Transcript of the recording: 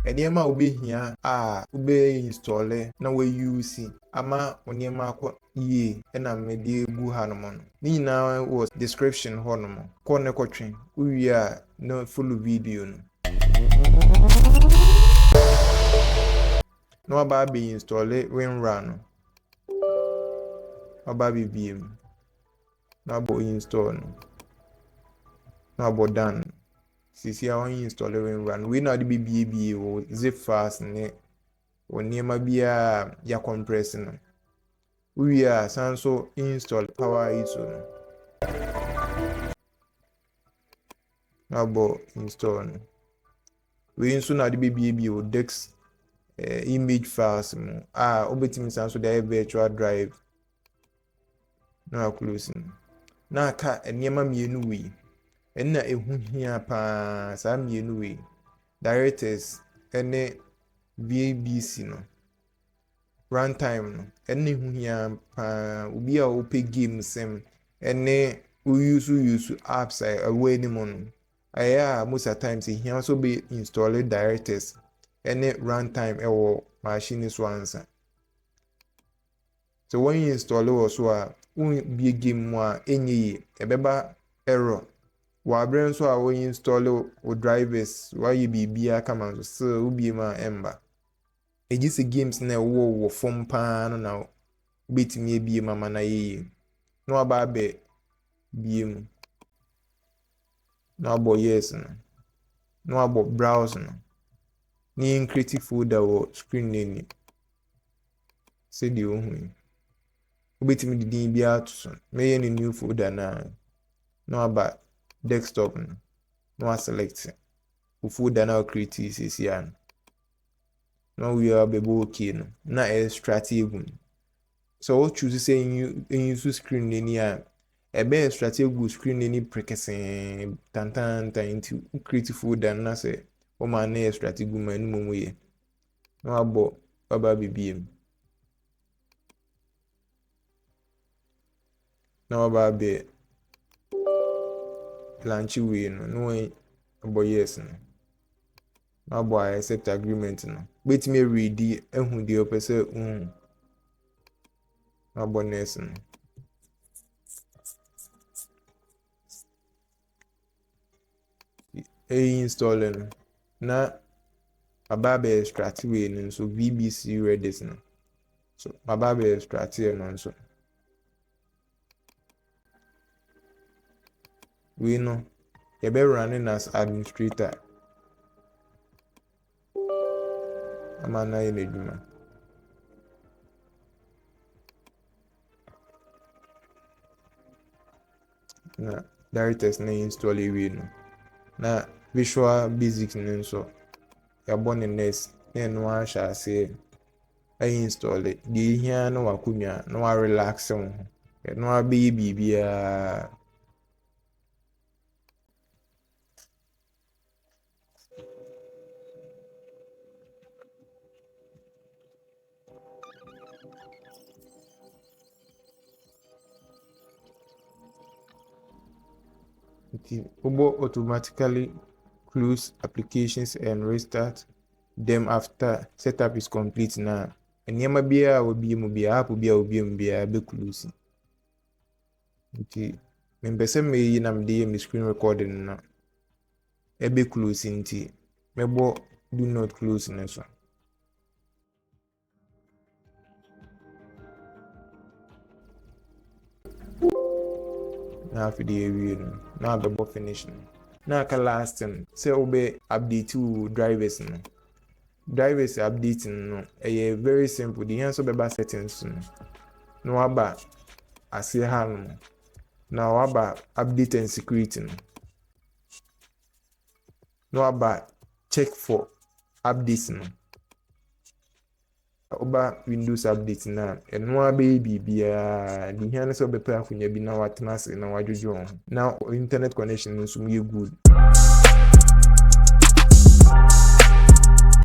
Enema obehia ube install na we use ama onema akọ ye na mede egu hanom no. Ni nyina was description honom. Kọ ne kọtwen. Uwie a no follow video no. No aba be install WinRAR no. Aba be biem. Na abo install no. Na abo done. Sisi a on install WinRAR. We na de BBA o zip fast ne onema bia ya compress no. We are sanso install power ISO no. Na abo install no. We nso na de BBA o dex image files mo obetimi sanso de virtual drive na close no. Na aka enema mienu we enna ehu hia pa sa mienu we directors ene VABC no runtime no ene ehu hia pa obi a ope game sem ene use apps away ni mo no aya most of times he also be install directors ene runtime ewo machine so ansa. So when you install it so a be game mo a enye ebeba error wa brand so a when you install o drivers why you bibia kama so ubi ma emba ejisi games na wo form pa no na betimi ebie mama na ye no aba be biem no abo yes no abo browse no ni creative folder wo screen name say the ohun betimi didin bia to so me any new folder na no aba desktop no select folder na create cc no we are be okay no na extract egu so what choose say you use screen ni a ebe extract egu screen ni prekesen tantan into create folder na say o ma na extract egu manu mo ye no abo baba bibiem no aba be launch we no abo yes no abo accept agreement no betime ready ehun de opese abo ness no install na ababe extract we no so VBC redis no so ababe extract no so we no you be running as administrator amana yeneduma na directors na install we no na visual basics nso ya born ness na no a sha say install it di hia no wakunya no a relax no a be bibia Ubo automatically close applications and restart them after setup is complete na enyama bia obi mu bia app bia obi mu bia be close nti membese me yi na me dey screen recording na e be close nti mebo do not close na so na for the area no na be finish no na ka last time say obe update to drivers no drivers updating no very simple the answer be settings no aba ase ha no na aba update and security no aba check for updates no oba Windows update na eno abe bibia di hiane so be pa afunya bi na watena se na wadwodwo na internet connection nso mu ye good